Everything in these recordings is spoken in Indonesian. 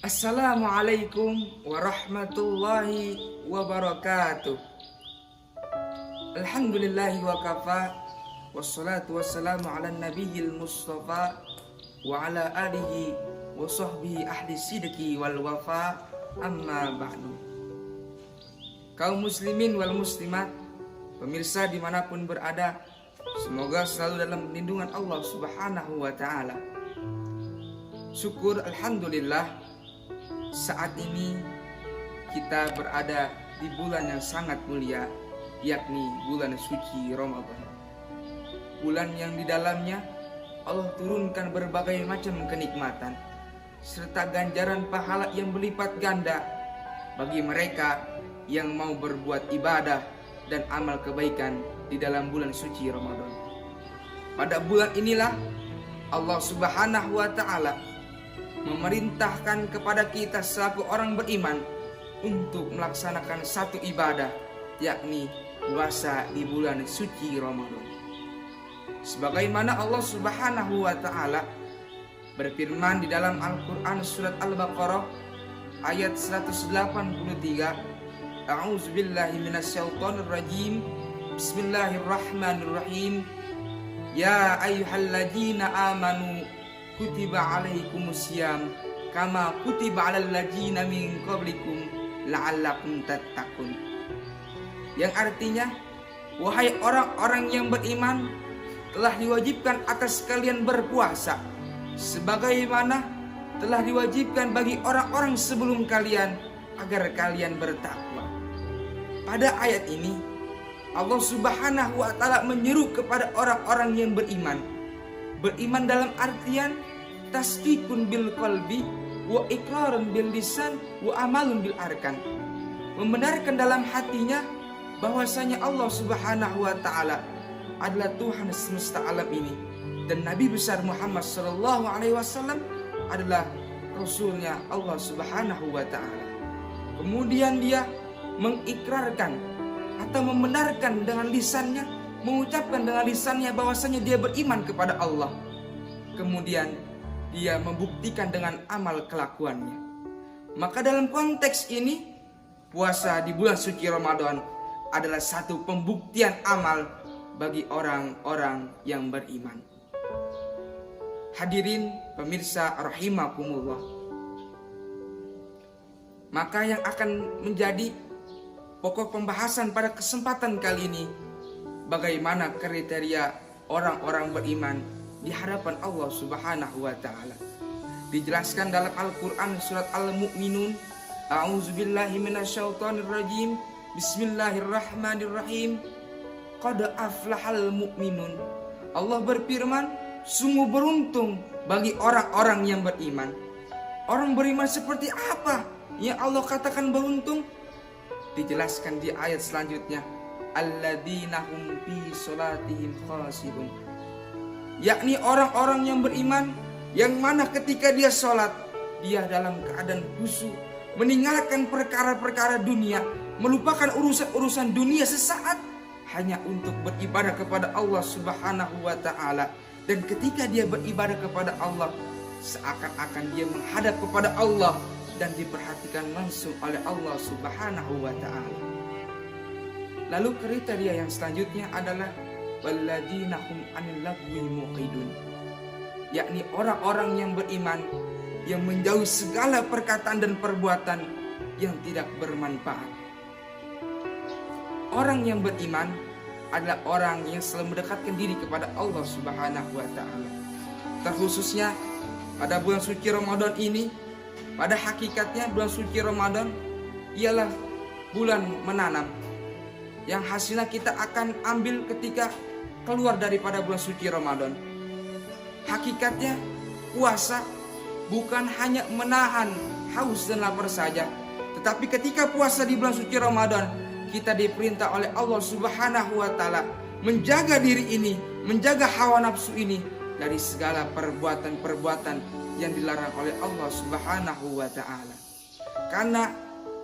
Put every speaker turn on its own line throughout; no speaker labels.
Assalamualaikum warahmatullahi wabarakatuh. Alhamdulillahi wa kafa, wassalatu wassalamu ala nabiyil mustafa wa ala alihi wa sahbihi ahli sidqi wal wafa, amma ba'du. Kaum muslimin wal muslimat, pemirsa dimanapun berada, semoga selalu dalam lindungan Allah subhanahu wa ta'ala. Syukur alhamdulillah, saat ini kita berada di bulan yang sangat mulia, yakni bulan suci Ramadan. Bulan yang di dalamnya Allah turunkan berbagai macam kenikmatan serta ganjaran pahala yang berlipat ganda bagi mereka yang mau berbuat ibadah dan amal kebaikan di dalam bulan suci Ramadan. Pada bulan inilah Allah Subhanahu wa ta'ala memerintahkan kepada kita selaku orang beriman untuk melaksanakan satu ibadah, yakni puasa di bulan suci Ramadan. Sebagaimana Allah Subhanahu wa ta'ala berfirman di dalam Al-Quran surat Al-Baqarah ayat 183, A'udzubillahi minasyaitonirrajim, Bismillahirrahmanirrahim. Ya ayyuhalladzina amanu kutiba alaikumusiyam kama kutiba alal ladzina min qablikum la'allakum tattaqun. Yang artinya, wahai orang-orang yang beriman, telah diwajibkan atas kalian berpuasa sebagaimana telah diwajibkan bagi orang-orang sebelum kalian agar kalian bertakwa. Pada ayat ini Allah Subhanahu wa ta'ala menyeru kepada orang-orang yang beriman. Beriman dalam artian tasdikun bil qalbi wa iqrarun bil lisan wa amalun bil arkan. Membenarkan dalam hatinya bahwasanya Allah Subhanahu wa ta'ala adalah Tuhan semesta alam ini dan Nabi besar Muhammad sallallahu alaihi wasallam adalah rasulnya Allah Subhanahu wa ta'ala. Kemudian dia mengikrarkan atau membenarkan dengan lisannya, mengucapkan dengan lisannya bahwasanya dia beriman kepada Allah. Kemudian dia membuktikan dengan amal kelakuannya. Maka dalam konteks ini, puasa di bulan suci Ramadan adalah satu pembuktian amal bagi orang-orang yang beriman. Hadirin pemirsa rahimakumullah, maka yang akan menjadi pokok pembahasan pada kesempatan kali ini, bagaimana kriteria orang-orang beriman di hadapan Allah Subhanahu wa ta'ala. Dijelaskan dalam Al-Quran surat Al-Mu'minun, A'udzubillahi minasyaitonirrajim, Bismillahirrahmanirrahim. Qad aflahal mu'minun. Allah berfirman, sungguh beruntung bagi orang-orang yang beriman. Orang beriman seperti apa yang Allah katakan beruntung? Dijelaskan di ayat selanjutnya, alladzina hum fi sholatihim khashi'un, yakni orang-orang yang beriman yang mana ketika dia sholat, dia dalam keadaan khusyuk, meninggalkan perkara-perkara dunia, melupakan urusan-urusan dunia sesaat hanya untuk beribadah kepada Allah Subhanahu wa ta'ala. Dan ketika dia beribadah kepada Allah, seakan-akan dia menghadap kepada Allah dan diperhatikan langsung oleh Allah Subhanahu wa ta'ala. Lalu kriteria yang selanjutnya adalah walladzina hum 'anil lagwi muqidun, yakni orang-orang yang beriman yang menjauhi segala perkataan dan perbuatan yang tidak bermanfaat. Orang yang beriman adalah orang yang selalu mendekatkan diri kepada Allah Subhanahu wa ta'ala. Terkhususnya pada bulan suci Ramadan ini, pada hakikatnya bulan suci Ramadan ialah bulan menanam, yang hasilnya kita akan ambil ketika keluar daripada bulan suci Ramadan. Hakikatnya puasa bukan hanya menahan haus dan lapar saja, tetapi ketika puasa di bulan suci Ramadan, kita diperintah oleh Allah Subhanahu wa ta'ala menjaga diri ini, menjaga hawa nafsu ini dari segala perbuatan-perbuatan yang dilarang oleh Allah Subhanahu wa ta'ala. Karena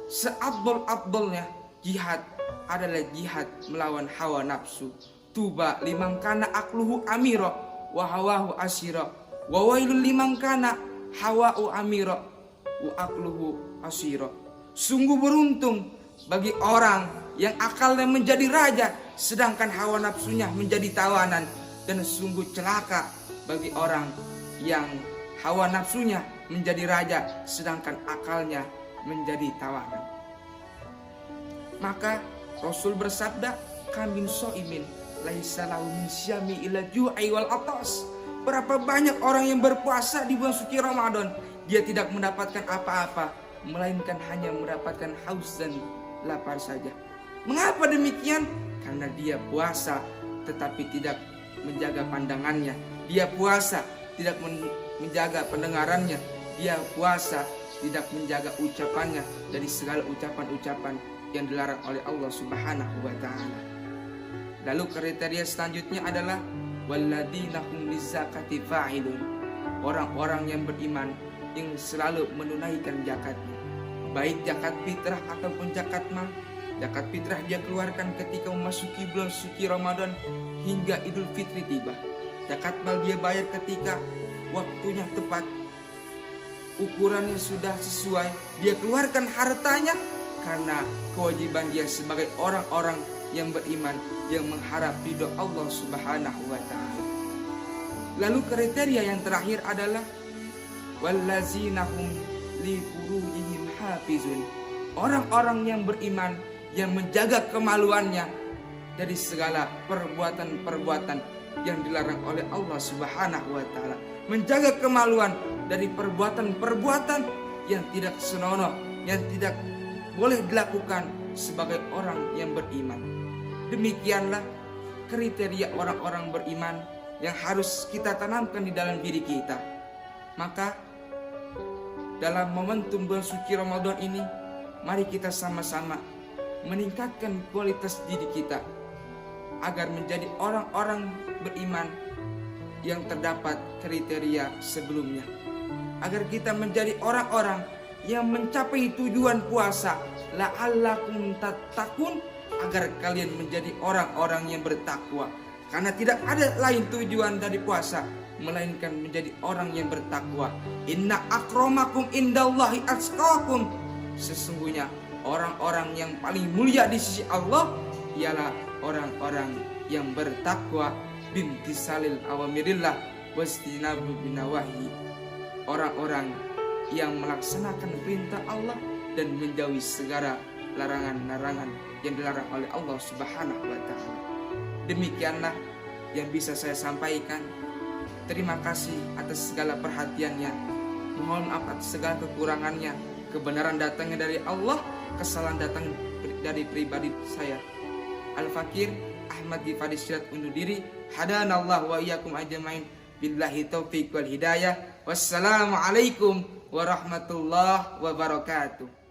seabdol-abdolnya jihad adalah jihad melawan hawa nafsu. Tuba liman kana akluhu amiro wa hawahu asiro wa wailul liman kana hawa'u amiro wa aqluhu asira. Sungguh beruntung bagi orang yang akalnya menjadi raja sedangkan hawa nafsunya menjadi tawanan, dan sungguh celaka bagi orang yang hawa nafsunya menjadi raja sedangkan akalnya menjadi tawanan. Maka Rasul bersabda, kamin so'imin laisa lahu min syami ila ju'i wal atas. Berapa banyak orang yang berpuasa di bulan suci Ramadan, dia tidak mendapatkan apa-apa melainkan hanya mendapatkan haus dan lapar saja. Mengapa demikian? Karena dia puasa tetapi tidak menjaga pandangannya. Dia puasa tidak menjaga pendengarannya. Dia puasa tidak menjaga ucapannya dari segala ucapan-ucapan yang dilarang oleh Allah Subhanahu wa taala. Lalu kriteria selanjutnya adalah walladzina hum lizakati fa'ilun. Orang-orang yang beriman yang selalu menunaikan zakatnya, baik zakat fitrah ataupun zakat mal. Zakat fitrah dia keluarkan ketika memasuki bulan suci Ramadan hingga Idul Fitri tiba. Zakat mal dia bayar ketika waktunya tepat, ukurannya sudah sesuai, dia keluarkan hartanya karena kewajiban dia sebagai orang-orang yang beriman yang mengharap ridho Allah Subhanahu wa taala. Lalu kriteria yang terakhir adalah wallazina hum li furujihim hafizun. Orang-orang yang beriman yang menjaga kemaluannya dari segala perbuatan-perbuatan yang dilarang oleh Allah Subhanahu wa taala. Menjaga kemaluan dari perbuatan-perbuatan yang tidak senonoh, yang tidak boleh dilakukan sebagai orang yang beriman. Demikianlah kriteria orang-orang beriman yang harus kita tanamkan di dalam diri kita. Maka dalam momentum bulan suci Ramadan ini, mari kita sama-sama meningkatkan kualitas diri kita agar menjadi orang-orang beriman yang terdapat kriteria sebelumnya, agar kita menjadi orang-orang yang mencapai tujuan puasa, la'allakum tattaqun, agar kalian menjadi orang-orang yang bertakwa. Karena tidak ada lain tujuan dari puasa melainkan menjadi orang yang bertakwa. Inna akramakum indallahi atqakum. Sesungguhnya orang-orang yang paling mulia di sisi Allah ialah orang-orang yang bertakwa, bimtisalil awamirillah wastinabu binawahi. Orang-orang yang melaksanakan perintah Allah dan menjauhi segala larangan-larangan yang dilarang oleh Allah Subhanahu wa taala. Demikianlah yang bisa saya sampaikan. Terima kasih atas segala perhatiannya. Mohon maaf atas segala kekurangannya. Kebenaran datangnya dari Allah, kesalahan datang dari pribadi saya. Al-Fakir Ahmad Gifari Syirat undur diri. Hadanallah wa iyyakum ajmain. Billahi taufiq wal hidayah. Wassalamualaikum warahmatullahi wabarakatuh.